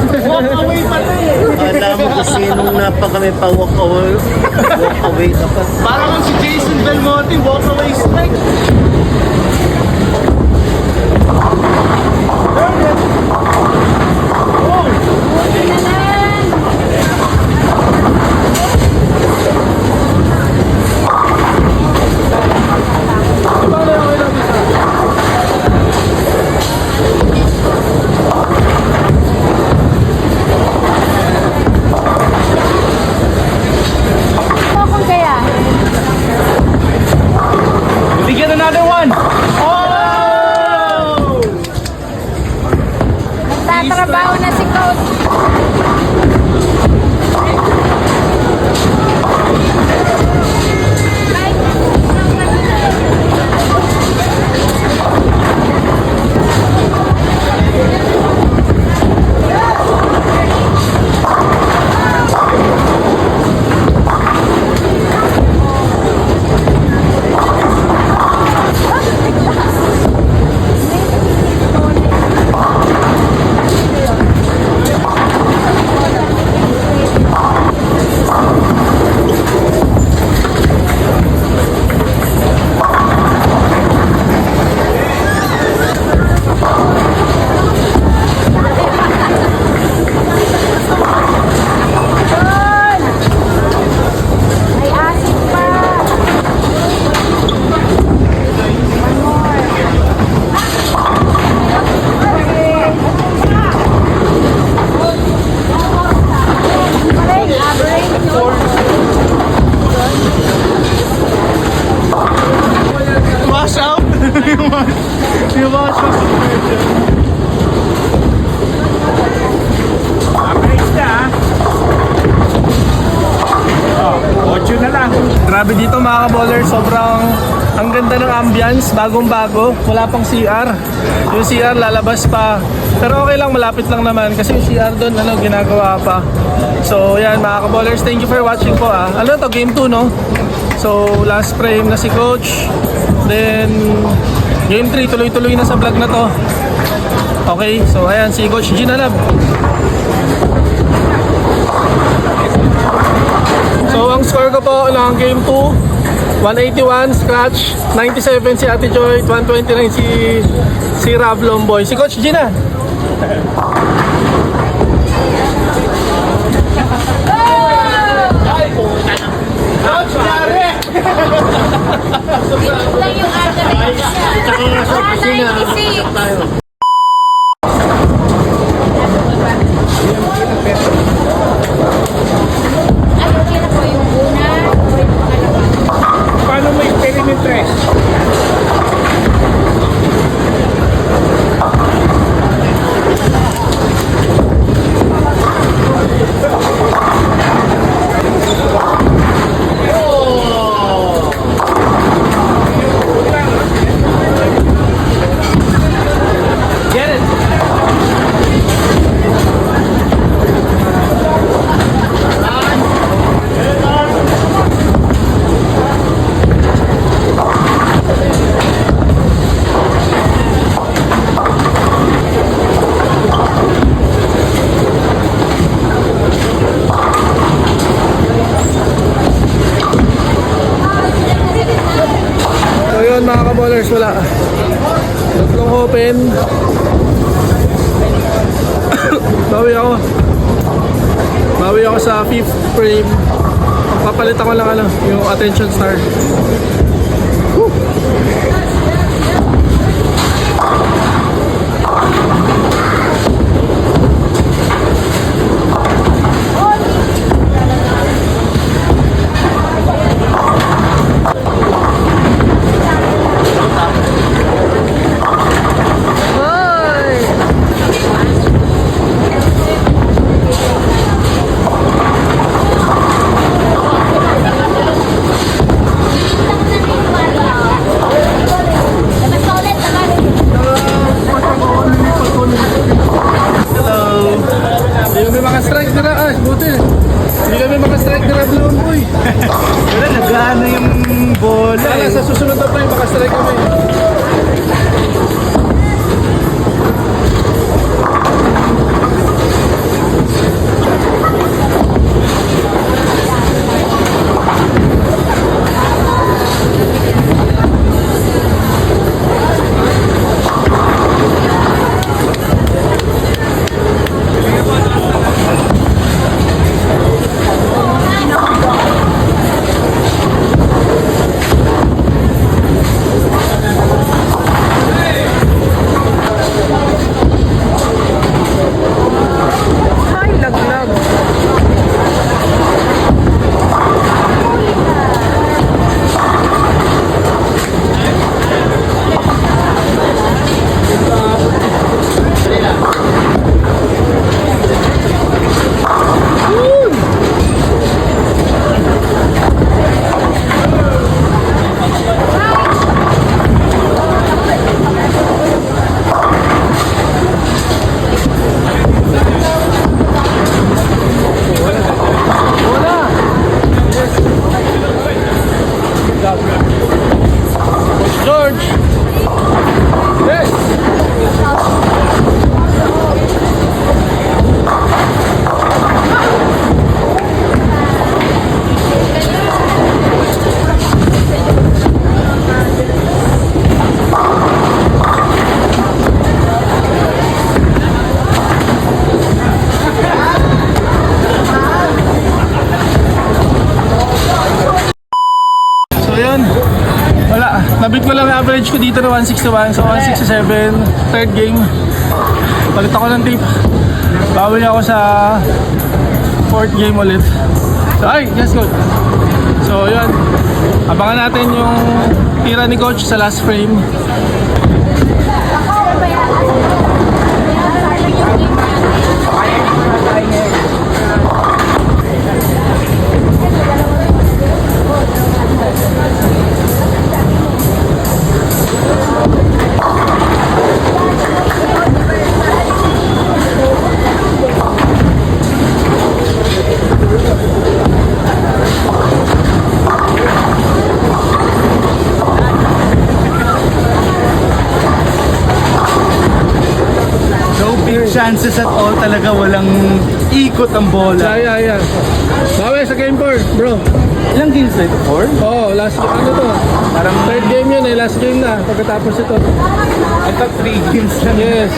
Walk away pa to eh. Akala mo kasi nung napa kami pa walk away na pa. Parang si Jason Belmonte, walk away strike. Bigyan another one. Oh! Nagtatrabaho na si Coach. May asin pa. Wash out. You wash out. Grabe dito mga ka-baller, sobrang ang ganda ng ambience, bagong-bago, wala pang CR. Yung CR lalabas pa. Pero okay lang, malapit lang naman kasi yung CR doon ginagawa pa. So yan mga ka-ballers, thank you for watching po ah. Ano to, game 2 no? So last frame na si Coach. Then game 3, tuloy-tuloy na sa vlog na to. Okay, so ayan si Coach Ginalab. So ang score ko po ng game 2, 181 scratch, 97 si Ate Joy, 129 si Rob Lomboy. Si Coach Gina. Coach Gare! Lang yung address. 96. Ano kaya po yung una o yung pangalawa? Paano mo experiment tres? Get it! So yun mga ka-ballers, wala. Tatlong open. Bawi ako sa 5th frame. Papalitan ko lang yung attention star. Woo! Sa susunod na pa yung makastrike kami. Nabit ko lang average ko dito na 161. So 167. Third game. Palit ako ng tape. Bawi ako sa fourth game ulit. So ay, let's go. So yun. Abangan natin yung tira ni coach sa last frame. No big chances at all talaga, walang ikot ang bola. Yeah. Bawi sa game 4, bro. Ilang games na ito? 4? Oh, last ano to? Parang third game yun eh, last game na pagkatapos ito. I thought 3 games lang. Yes.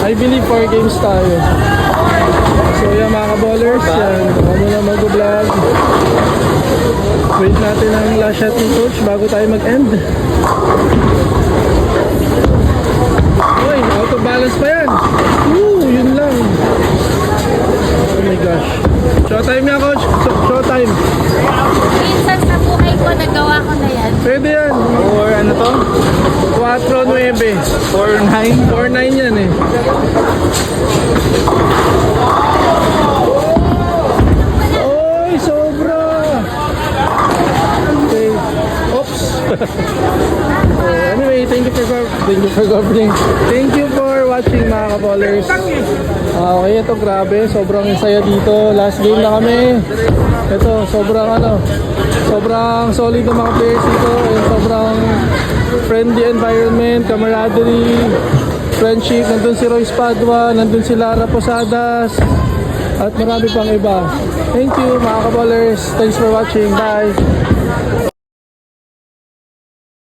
I believe 4 games tayo. So yan mga ka-ballers, yan. Ako muna mag-vlog. Wait natin ang last shot ni coach bago tayo mag-end. Uy, out of balance pa yan. Woo, yun lang. Oh my gosh. Showtime yan coach. Showtime. Minsan sa buhay ko, nagawa ko na yan. Pwede yan. Or ano to? 4-9. 4-9? 4-9 yan eh. Oy, sobra! Okay. Oops! Anyway, thank you for covering. Thank you for watching mga ka-ballers. Okay, ito grabe. Sobrang saya dito. Last game na kami. Ito, sobrang solid ng mga players dito. And sobrang friendly environment, camaraderie, friendship. Nandun si Royce Padua, nandun si Lara Posadas, at marami pang iba. Thank you mga ka-ballers. Thanks for watching. Bye!